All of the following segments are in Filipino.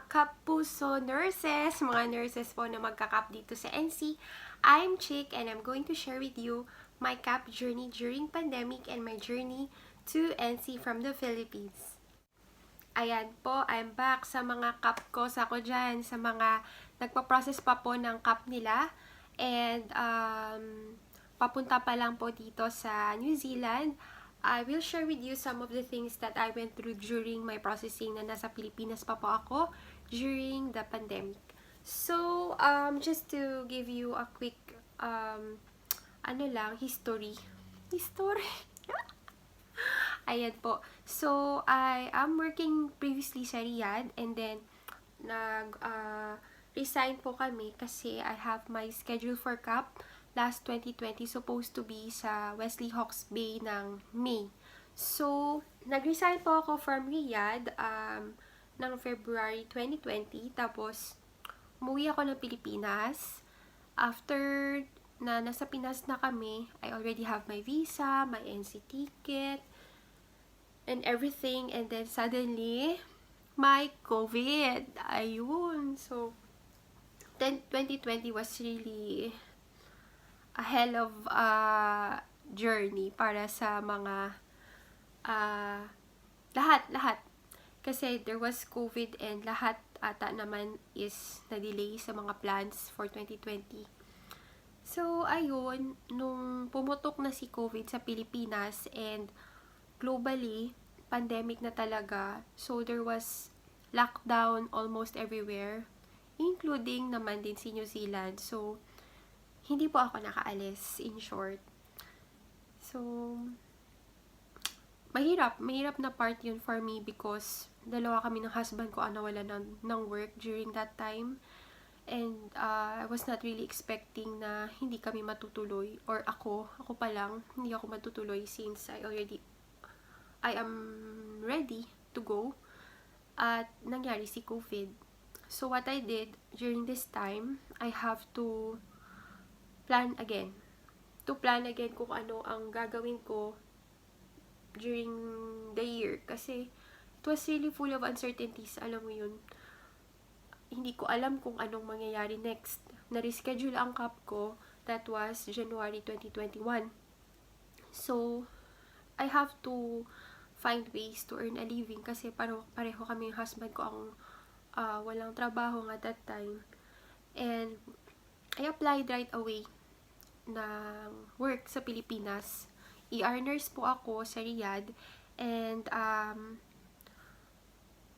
kapuso nurses, mga nurses po na magka-cap dito sa NC. I'm Chick and I'm going to share with you my cap journey during pandemic and my journey to NC from the Philippines. Ayan po, I'm back sa mga cap ko, sa ko dyan, sa mga nagpa-process pa po ng cap nila. And papunta pa lang po dito sa New Zealand. I will share with you some of the things that I went through during my processing na nasa Pilipinas pa po ako during the pandemic. So, just to give you a quick, history. Ayan po. So, I am working previously sa Riyadh and then resign po kami kasi I have my schedule for CAP last 2020 supposed to be sa Wesley Hawke's Bay ng May. So, nag-resign po ako from Riyadh ng February 2020. Tapos, umuwi ako ng Pilipinas. After na nasa Pinas na kami, I already have my visa, my NC ticket, and everything. And then, suddenly, my COVID. Ayun. So, 2020 was really a hell of a journey para sa mga lahat. Kasi there was COVID and lahat ata naman is na-delay sa mga plans for 2020. So, ayun, nung pumutok na si COVID sa Pilipinas and globally, pandemic na talaga. So, there was lockdown almost everywhere, including naman din si New Zealand. So, hindi po ako nakaalis, in short. So, mahirap na part yun for me because dalawa kami ng husband ko nawala ng work during that time. And I was not really expecting na hindi kami matutuloy. Or ako pa lang, hindi ako matutuloy since I am ready to go. At nangyari si COVID. So, what I did during this time, I have to plan again. To plan again kung ano ang gagawin ko during the year. Kasi it was really full of uncertainties. Alam mo yun. Hindi ko alam kung anong mangyayari next. Na-reschedule ang CAP ko. That was January 2021. So, I have to find ways to earn a living kasi pareho kami yung husband ko ang walang trabaho at that time. And I applied right away ng work sa Pilipinas. ER nurse po ako sa Riyadh and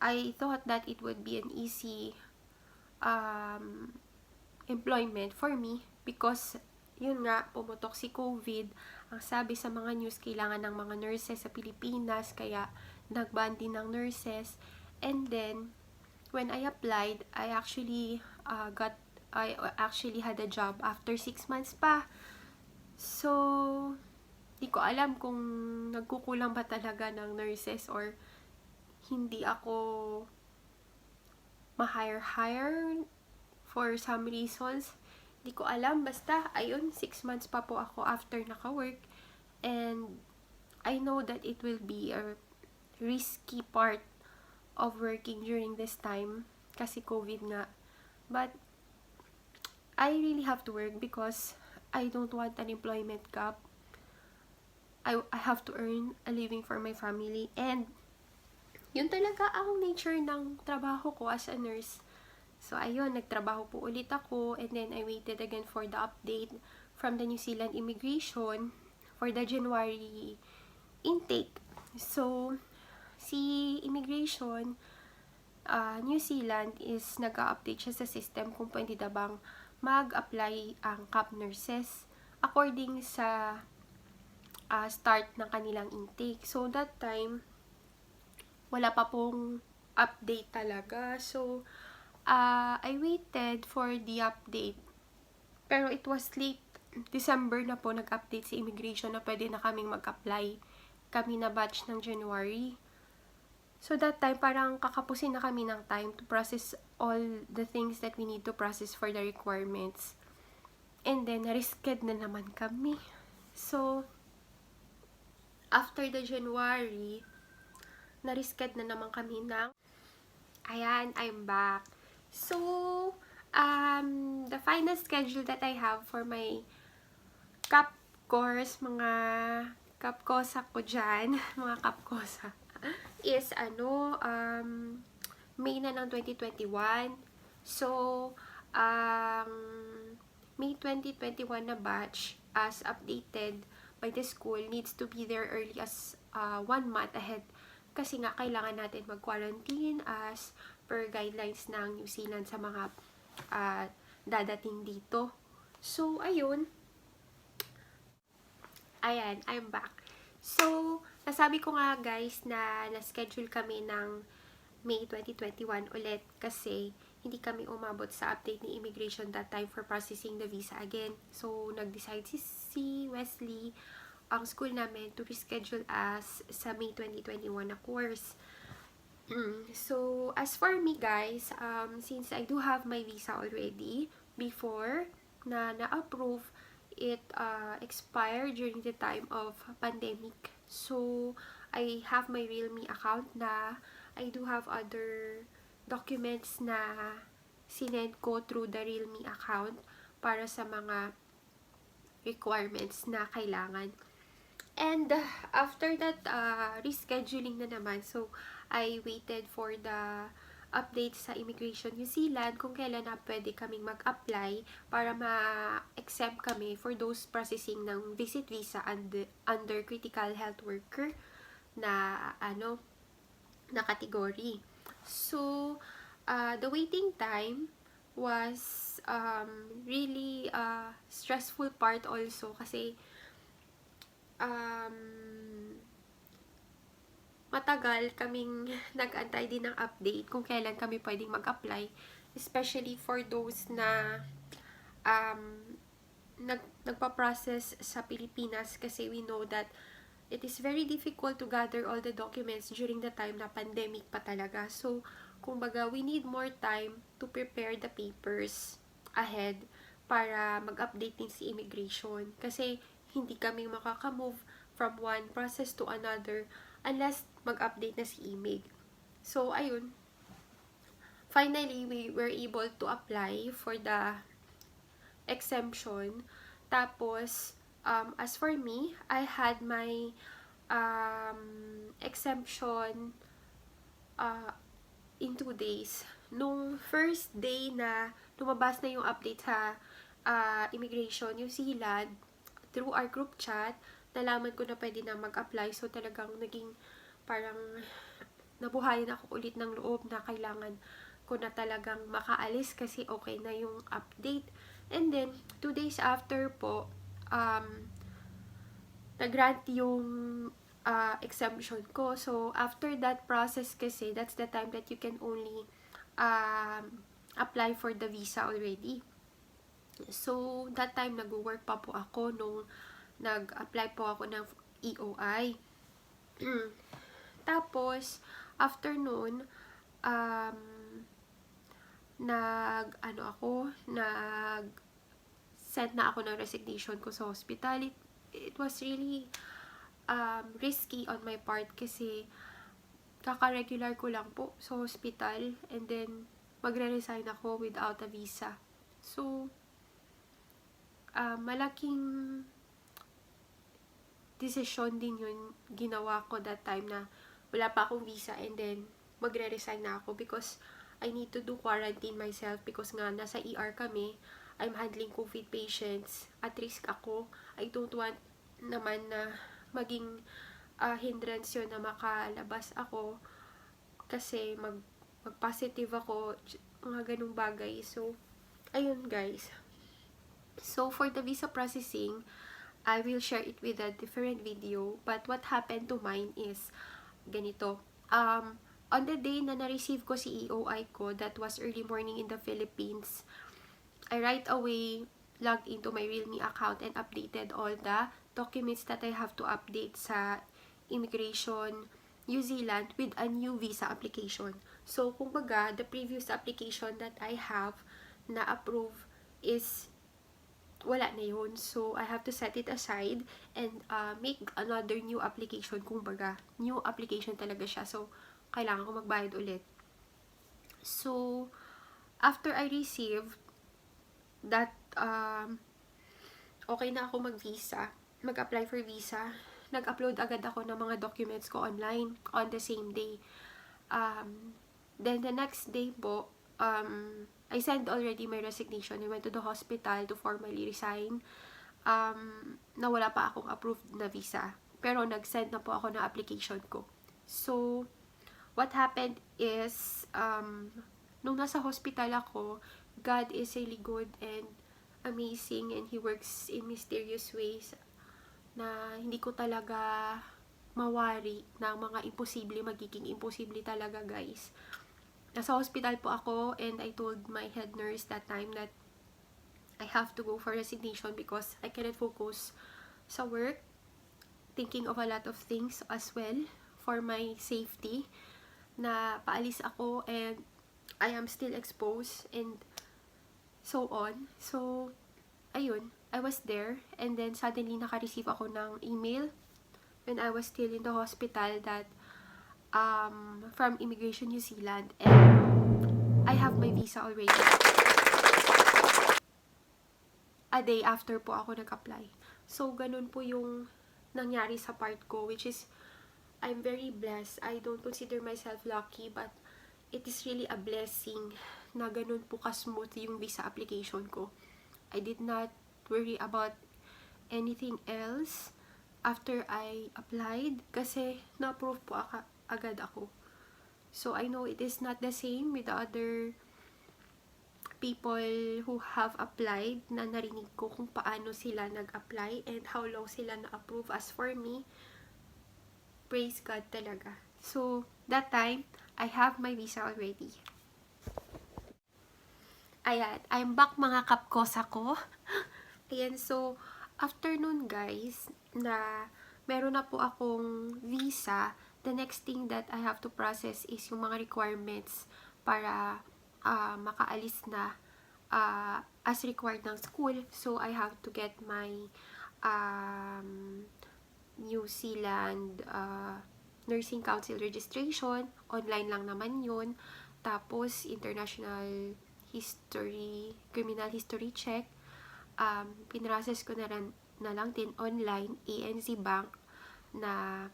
I thought that it would be an easy employment for me because yun nga, pumutok si COVID. Ang sabi sa mga news, kailangan ng mga nurses sa Pilipinas, kaya nag-ban din ng nurses. And then, when I applied, I actually had a job after 6 months pa. So, di ko alam kung nagkukulang ba talaga ng nurses or hindi ako ma-hire for some reasons. Di ko alam. Basta, ayun, 6 months pa po ako after naka-work. And I know that it will be a risky part of working during this time. Kasi COVID nga. But, I really have to work because I don't want an employment gap. I have to earn a living for my family. And, yun talaga ang nature ng trabaho ko as a nurse. So, ayun, nagtrabaho po ulit ako and then I waited again for the update from the New Zealand immigration for the January intake. So, si immigration, New Zealand is nag-update siya sa system kung pwede na bang mag-apply ang CAP nurses according sa start ng kanilang intake. So, that time, wala pa pong update talaga. So, I waited for the update. Pero it was late. December na po nag-update si immigration na pwede na kaming mag-apply. Kami na batch ng January. So that time, parang kakapusin na kami ng time to process all the things that we need to process for the requirements. And then, na-risked na naman kami. So, after the January, na-risked na naman kami ng Ayan, I'm back. So, the final schedule that I have for my cup course, mga kapkosa ko dyan, mga kapkosa, is May na ng 2021. So, ang May 2021 na batch, as updated by the school, needs to be there early as 1 month ahead. Kasi nga, kailangan natin mag-quarantine as per guidelines ng New Zealand sa mga dadating dito. So, ayun. Ayan, I'm back. So, nasabi ko nga guys na na-schedule kami ng May 2021 ulit kasi hindi kami umabot sa update ni immigration that time for processing the visa again. So, nag-decide si Wesley, ang school namin, to reschedule as sa May 2021 na course. So, as for me guys, since I do have my visa already before na na-approve, it expired during the time of pandemic. So, I have my Realme account na I do have other documents na sinend ko through the Realme account para sa mga requirements na kailangan. And after that rescheduling na naman, so I waited for the update sa Immigration New Zealand kung kailan na pwede kaming mag-apply para ma-exempt kami for those processing ng visit visa under critical health worker na na category. So, the waiting time was really stressful part also kasi matagal kaming nag-antay din ng update kung kailan kami pwedeng mag-apply, especially for those na nagpa-process sa Pilipinas kasi we know that it is very difficult to gather all the documents during the time na pandemic pa talaga. So, kumbaga, we need more time to prepare the papers ahead para mag-update din si immigration. Kasi, hindi kami makakamove from one process to another unless mag-update na si imig. So, ayun. Finally, we were able to apply for the exemption. Tapos, as for me, I had my exemption in 2 days. Nung first day na lumabas na yung update sa Immigration New Zealand, through our group chat, nalaman ko na pwede na mag-apply. So, talagang naging parang nabuhayan ako ulit ng loob na kailangan ko na talagang makaalis kasi okay na yung update. And then, 2 days after po, nag-grant yung exemption ko. So, after that process kasi, that's the time that you can only apply for the visa already. So, that time, nag-work pa po ako nung nag-apply po ako ng EOI. Tapos, after nun, nag-send na ako ng resignation ko sa hospital. It was really risky on my part kasi kaka-regular ko lang po sa hospital and then magre-resign ako without a visa. So, malaking decision din yun ginawa ko that time na wala pa akong visa and then magre-resign na ako because I need to do quarantine myself because nga nasa ER kami, I'm handling COVID patients, at risk ako. I don't want naman na maging hindrance yun na makalabas ako kasi mag-positive ako, mga ganung bagay. So, ayun guys. So, for the visa processing, I will share it with a different video. But what happened to mine is, ganito. On the day na na-receive ko si EOI ko, that was early morning in the Philippines, I right away logged into my Realme account and updated all the documents that I have to update sa Immigration New Zealand with a new visa application. So, kumbaga, the previous application that I have na approve is wala na yun. So, I have to set it aside and make another new application. Kumbaga, new application talaga siya. So, kailangan ko magbayad ulit. So, after I received that, okay na ako mag-apply for visa, nag-upload agad ako ng mga documents ko online on the same day. Then the next day po, I sent already my resignation. I went to the hospital to formally resign. Na wala pa akong approved na visa. Pero nag-send na po ako ng application ko. So, what happened is, nung nasa hospital ako, God is really good and amazing, and He works in mysterious ways na hindi ko talaga mawari ng mga imposible, magiging imposible talaga, guys. Nasa hospital po ako, and I told my head nurse that time that I have to go for resignation because I cannot focus sa work, thinking of a lot of things as well for my safety, na paalis ako and I am still exposed and so on. So, ayun, I was there, and then suddenly naka-receive ako ng email when I was still in the hospital that from Immigration New Zealand, and I have my visa already. A day after po ako nag-apply. So, ganun po yung nangyari sa part ko, which is, I'm very blessed. I don't consider myself lucky, but it is really a blessing na ganun po ka-smooth yung visa application ko. I did not worry about anything else after I applied kasi na-approve po agad ako. So, I know it is not the same with the other people who have applied, na narinig ko kung paano sila nag-apply and how long sila na-approve. As for me, praise God talaga. So, that time, I have my visa already. Ayan, I'm back mga kapkosa ko. Ayan, so, after nun guys, na meron na po akong visa, the next thing that I have to process is yung mga requirements para makaalis na as required ng school. So, I have to get my New Zealand Nursing Council registration. Online lang naman yun. Tapos, international history, criminal history check. Pinrocess ko na lang din online, ANZ Bank na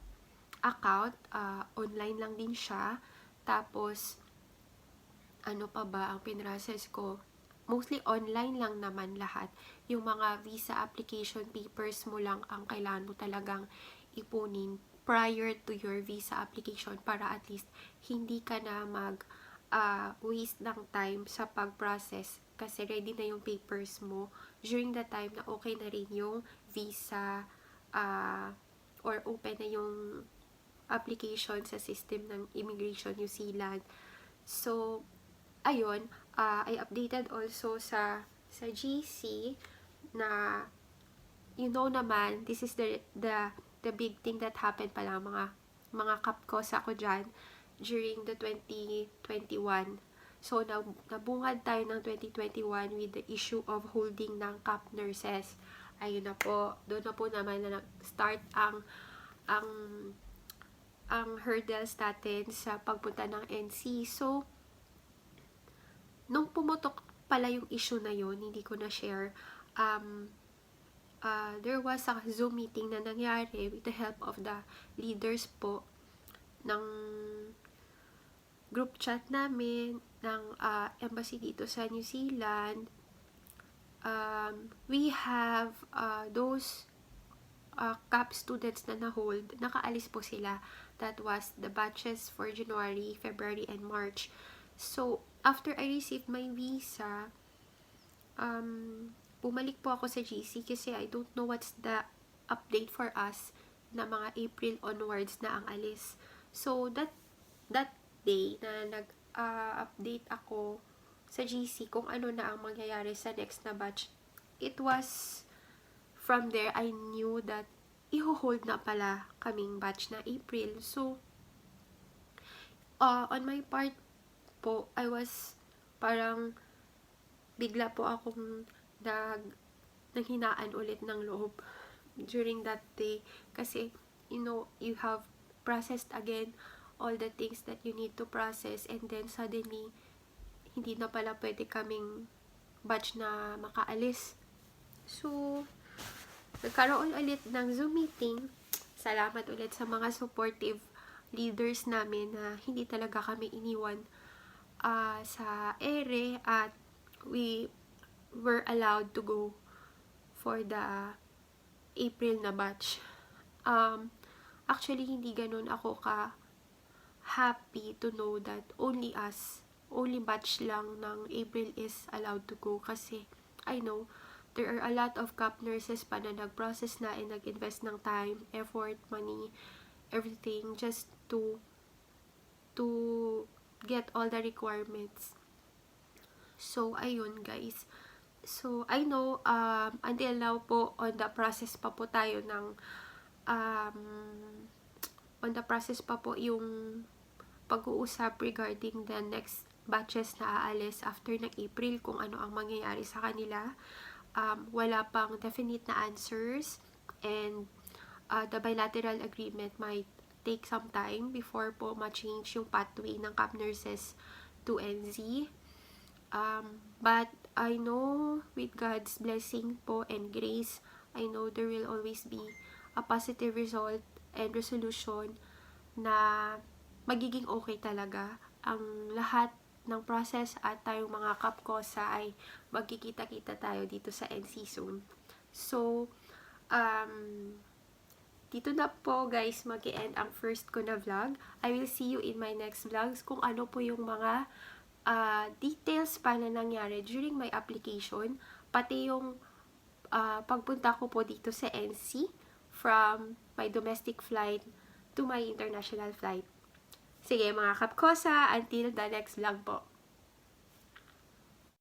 account. Online lang din siya. Tapos, ano pa ba ang pinrocess ko? Mostly online lang naman lahat. Yung mga visa application papers mo lang ang kailangan mo talagang ipunin prior to your visa application para at least hindi ka na waste ng time sa pag-process kasi ready na yung papers mo during the time na okay na rin yung visa or open na yung application sa system ng Immigration New Zealand. So, ayun, I updated also sa GC na naman, this is the big thing that happened pala mga kapkosa ko dyan during the 2021. So, nabungad tayo ng 2021 with the issue of holding ng CAP nurses. Ayun na po, doon na po naman na nag-start ang hurdles natin sa pagpunta ng NC. So, nung pumutok pala yung issue na yun, hindi ko na-share, there was a Zoom meeting na nangyari with the help of the leaders po ng group chat namin ng embassy dito sa New Zealand. We have those CAP students na na-hold, nakaalis po sila. That was the batches for January, February, and March. So, after I received my visa, bumalik po ako sa GC kasi I don't know what's the update for us na mga April onwards na ang alis. So, that day na nag-update ako sa GC kung ano na ang mangyayari sa next na batch, it was from there I knew that i-hold na pala kaming batch na April. So, on my part po, I was parang bigla po akong nanghinaan ulit ng loob during that day kasi you have processed again all the things that you need to process, and then suddenly hindi na pala pwede kaming batch na makaalis. So, nagkaroon ulit ng Zoom meeting. Salamat ulit sa mga supportive leaders namin na hindi talaga kami iniwan sa ere, at we were allowed to go for the April na batch. Actually, hindi ganun ako happy to know that only batch lang ng April is allowed to go, kasi I know there are a lot of CAP nurses pa na nag-process na and nag-invest ng time, effort, money, everything just to get all the requirements. So, ayun guys. So, I know until now po on the process pa po tayo ng on the process pa po yung pag-uusap regarding the next batches na aalis after ng April, kung ano ang mangyayari sa kanila. Wala pang definite na answers, and the bilateral agreement might take some time before po ma-change yung pathway ng CAP nurses to NZ. But I know with God's blessing po and grace, I know there will always be a positive result and resolution na magiging okay talaga ang lahat ng process, at tayong mga kapkosa ay magkikita-kita tayo dito sa NC soon. So, dito na po guys mag-end ang first ko na vlog. I will see you in my next vlogs kung ano po yung mga details pa na nangyari during my application, pati yung pagpunta ko po dito sa NC from my domestic flight to my international flight. Sige mga kapkosa, until the next vlog po.